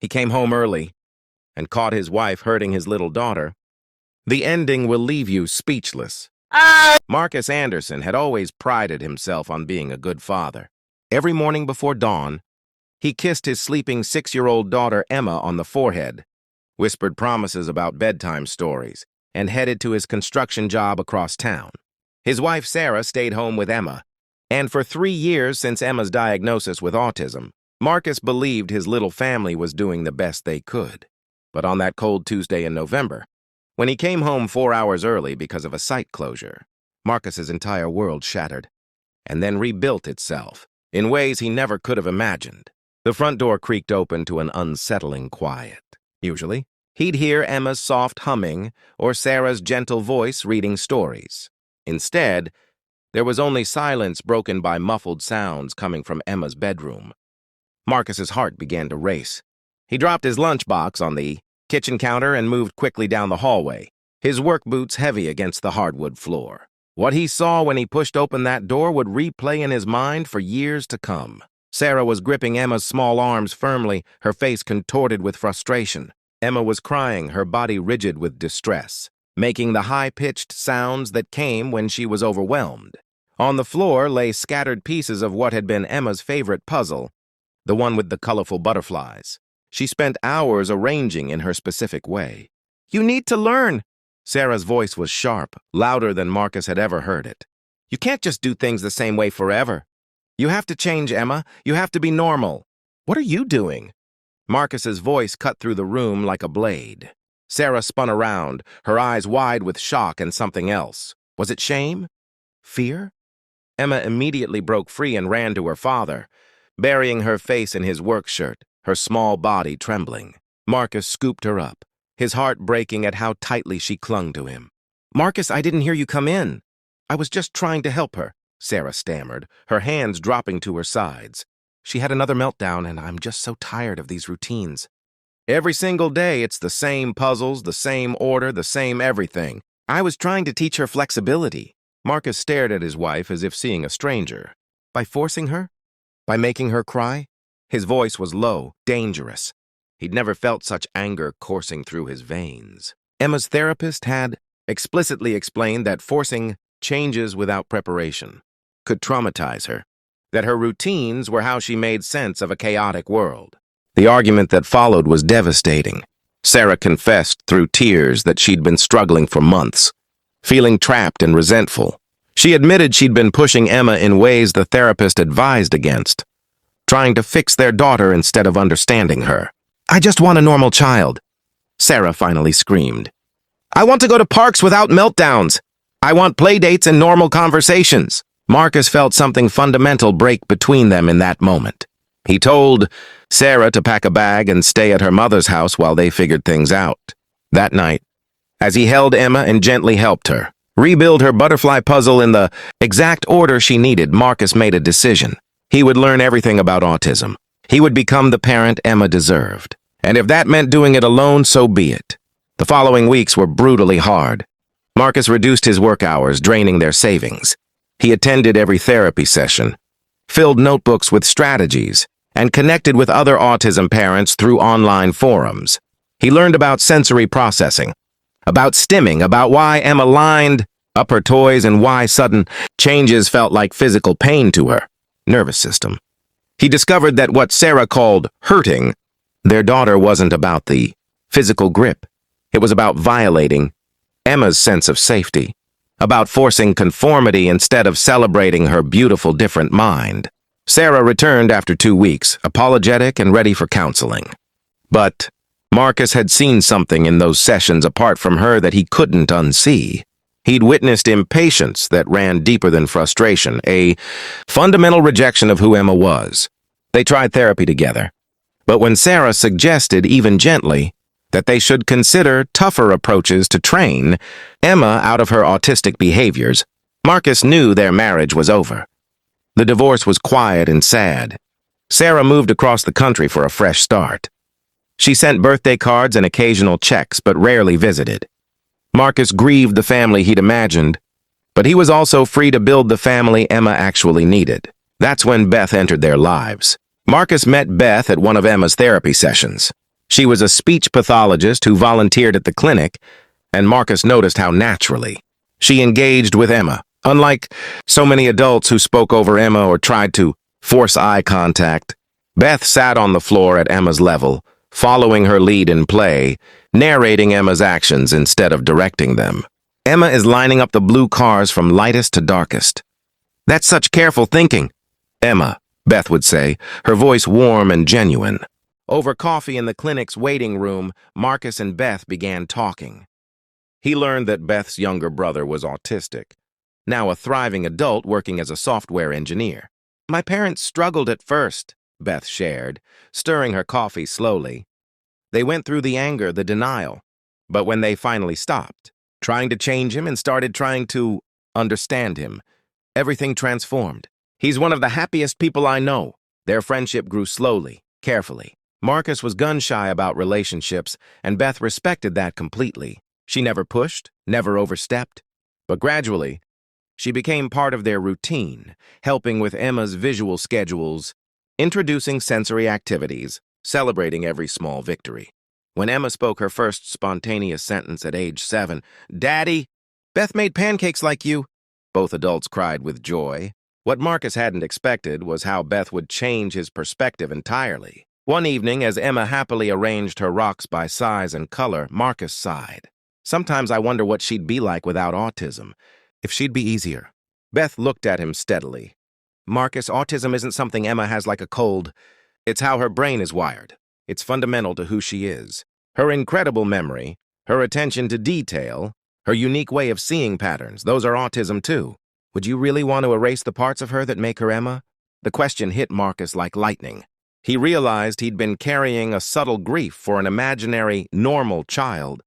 He came home early and caught his wife hurting his little daughter. The ending will leave you speechless. Marcus Anderson had always prided himself on being a good father. Every morning before dawn, he kissed his sleeping 6-year-old daughter Emma on the forehead, whispered promises about bedtime stories, and headed to his construction job across town. His wife Sarah stayed home with Emma, and for 3 years since Emma's diagnosis with autism, Marcus believed his little family was doing the best they could. But on that cold Tuesday in November, when he came home 4 hours early because of a site closure, Marcus's entire world shattered, and then rebuilt itself in ways he never could have imagined. The front door creaked open to an unsettling quiet. Usually, he'd hear Emma's soft humming or Sarah's gentle voice reading stories. Instead, there was only silence broken by muffled sounds coming from Emma's bedroom. Marcus's heart began to race. He dropped his lunchbox on the kitchen counter and moved quickly down the hallway, his work boots heavy against the hardwood floor. What he saw when he pushed open that door would replay in his mind for years to come. Sarah was gripping Emma's small arms firmly, her face contorted with frustration. Emma was crying, her body rigid with distress, making the high-pitched sounds that came when she was overwhelmed. On the floor lay scattered pieces of what had been Emma's favorite puzzle, the one with the colorful butterflies. She spent hours arranging in her specific way. "You need to learn." Sarah's voice was sharp, louder than Marcus had ever heard it. "You can't just do things the same way forever. You have to change, Emma. You have to be normal." "What are you doing?" Marcus's voice cut through the room like a blade. Sarah spun around, her eyes wide with shock and something else. Was it shame? Fear? Emma immediately broke free and ran to her father, burying her face in his work shirt, her small body trembling. Marcus scooped her up, his heart breaking at how tightly she clung to him. "Marcus, I didn't hear you come in. I was just trying to help her," Sarah stammered, her hands dropping to her sides. "She had another meltdown, and I'm just so tired of these routines. Every single day, it's the same puzzles, the same order, the same everything. I was trying to teach her flexibility." Marcus stared at his wife as if seeing a stranger. By forcing her? By making her cry? His voice was low, dangerous. He'd never felt such anger coursing through his veins. Emma's therapist had explicitly explained that forcing changes without preparation could traumatize her, that her routines were how she made sense of a chaotic world. The argument that followed was devastating. Sarah confessed through tears that she'd been struggling for months, feeling trapped and resentful. She admitted she'd been pushing Emma in ways the therapist advised against, trying to fix their daughter instead of understanding her. "I just want a normal child," Sarah finally screamed. "I want to go to parks without meltdowns. I want play dates and normal conversations." Marcus felt something fundamental break between them in that moment. He told Sarah to pack a bag and stay at her mother's house while they figured things out. That night, as he held Emma and gently helped her rebuild her butterfly puzzle in the exact order she needed, Marcus made a decision. He would learn everything about autism. He would become the parent Emma deserved. And if that meant doing it alone, so be it. The following weeks were brutally hard. Marcus reduced his work hours, draining their savings. He attended every therapy session, filled notebooks with strategies, and connected with other autism parents through online forums. He learned about sensory processing, about stimming, about why Emma lined up her toys and why sudden changes felt like physical pain to her nervous system. He discovered that what Sarah called hurting their daughter wasn't about the physical grip. It was about violating Emma's sense of safety, about forcing conformity instead of celebrating her beautiful different mind. Sarah returned after 2 weeks, apologetic and ready for counseling. But Marcus had seen something in those sessions apart from her that he couldn't unsee. He'd witnessed impatience that ran deeper than frustration, a fundamental rejection of who Emma was. They tried therapy together, but when Sarah suggested, even gently, that they should consider tougher approaches to train Emma out of her autistic behaviors, Marcus knew their marriage was over. The divorce was quiet and sad. Sarah moved across the country for a fresh start. She sent birthday cards and occasional checks, but rarely visited. Marcus grieved the family he'd imagined, but he was also free to build the family Emma actually needed. That's when Beth entered their lives. Marcus met Beth at one of Emma's therapy sessions. She was a speech pathologist who volunteered at the clinic, and Marcus noticed how naturally she engaged with Emma. Unlike so many adults who spoke over Emma or tried to force eye contact, Beth sat on the floor at Emma's level, following her lead in play, narrating Emma's actions instead of directing them. Emma is lining up the blue cars from lightest to darkest. That's such careful thinking. Emma, Beth would say, her voice warm and genuine. Over coffee in the clinic's waiting room, Marcus and Beth began talking. He learned that Beth's younger brother was autistic, now a thriving adult working as a software engineer. My parents struggled at first, Beth shared, stirring her coffee slowly. They went through the anger, the denial, but when they finally stopped, trying to change him and started trying to understand him, everything transformed. He's one of the happiest people I know. Their friendship grew slowly, carefully. Marcus was gun-shy about relationships, and Beth respected that completely. She never pushed, never overstepped, but gradually, she became part of their routine, helping with Emma's visual schedules, introducing sensory activities, celebrating every small victory. When Emma spoke her first spontaneous sentence at age 7, "Daddy, Beth made pancakes like you," both adults cried with joy. What Marcus hadn't expected was how Beth would change his perspective entirely. One evening, as Emma happily arranged her rocks by size and color, Marcus sighed. "Sometimes I wonder what she'd be like without autism, if she'd be easier." Beth looked at him steadily. "Marcus, autism isn't something Emma has like a cold. It's how her brain is wired. It's fundamental to who she is. Her incredible memory, her attention to detail, her unique way of seeing patterns, those are autism too. Would you really want to erase the parts of her that make her Emma?" The question hit Marcus like lightning. He realized he'd been carrying a subtle grief for an imaginary, normal child,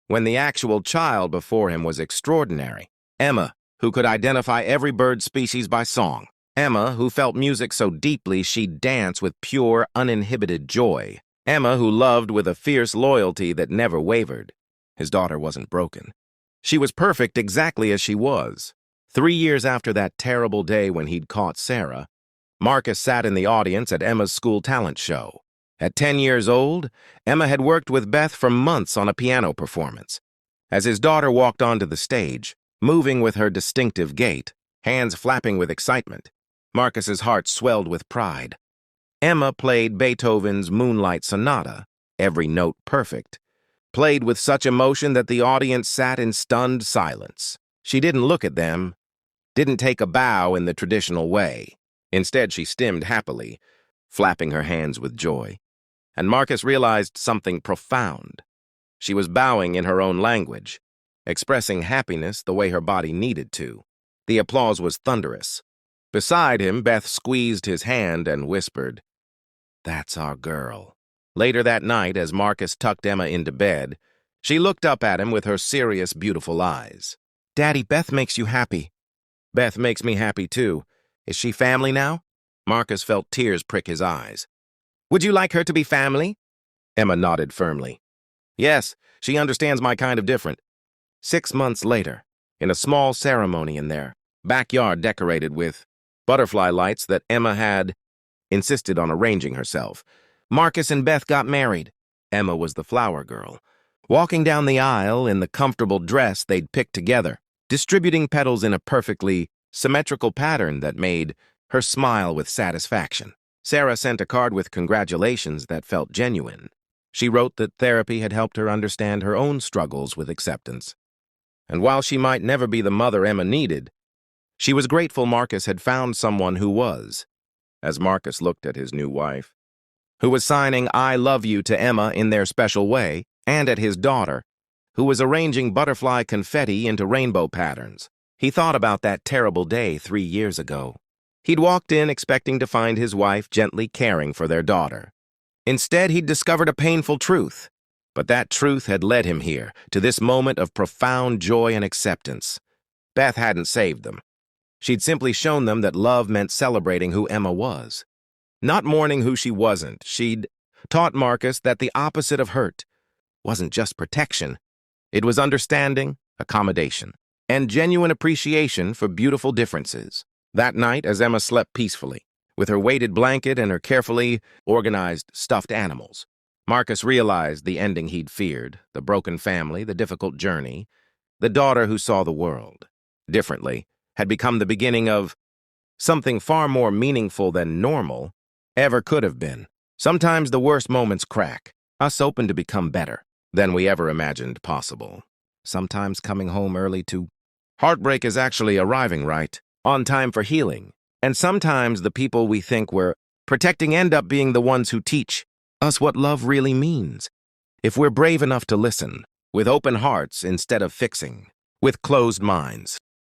when the actual child before him was extraordinary. Emma, who could identify every bird species by song. Emma, who felt music so deeply she'd dance with pure, uninhibited joy. Emma, who loved with a fierce loyalty that never wavered. His daughter wasn't broken. She was perfect exactly as she was. 3 years after that terrible day when he'd caught Sarah, Marcus sat in the audience at Emma's school talent show. At 10 years old, Emma had worked with Beth for months on a piano performance. As his daughter walked onto the stage, moving with her distinctive gait, hands flapping with excitement, Marcus's heart swelled with pride. Emma played Beethoven's Moonlight Sonata, every note perfect, played with such emotion that the audience sat in stunned silence. She didn't look at them, didn't take a bow in the traditional way. Instead, she stimmed happily, flapping her hands with joy. And Marcus realized something profound. She was bowing in her own language, expressing happiness the way her body needed to. The applause was thunderous. Beside him, Beth squeezed his hand and whispered, "That's our girl." Later that night, as Marcus tucked Emma into bed, she looked up at him with her serious, beautiful eyes. "Daddy, Beth makes you happy." "Beth makes me happy, too. Is she family now?" Marcus felt tears prick his eyes. "Would you like her to be family?" Emma nodded firmly. "Yes, she understands my kind of different." 6 months later, in a small ceremony in their backyard decorated with butterfly lights that Emma had insisted on arranging herself, Marcus and Beth got married. Emma was the flower girl, walking down the aisle in the comfortable dress they'd picked together, distributing petals in a perfectly symmetrical pattern that made her smile with satisfaction. Sarah sent a card with congratulations that felt genuine. She wrote that therapy had helped her understand her own struggles with acceptance. And while she might never be the mother Emma needed, she was grateful Marcus had found someone who was. As Marcus looked at his new wife, who was signing "I love you" to Emma in their special way, and at his daughter, who was arranging butterfly confetti into rainbow patterns, he thought about that terrible day 3 years ago. He'd walked in expecting to find his wife gently caring for their daughter. Instead, he'd discovered a painful truth. But that truth had led him here, to this moment of profound joy and acceptance. Beth hadn't saved them. She'd simply shown them that love meant celebrating who Emma was, not mourning who she wasn't. She'd taught Marcus that the opposite of hurt wasn't just protection. It was understanding, accommodation, and genuine appreciation for beautiful differences. That night, as Emma slept peacefully, with her weighted blanket and her carefully organized stuffed animals, Marcus realized the ending he'd feared, the broken family, the difficult journey, the daughter who saw the world differently, had become the beginning of something far more meaningful than normal ever could have been. Sometimes the worst moments crack us open to become better than we ever imagined possible. Sometimes coming home early to heartbreak is actually arriving right on time for healing. And sometimes the people we think we're protecting end up being the ones who teach us what love really means. If we're brave enough to listen, with open hearts instead of fixing, with closed minds.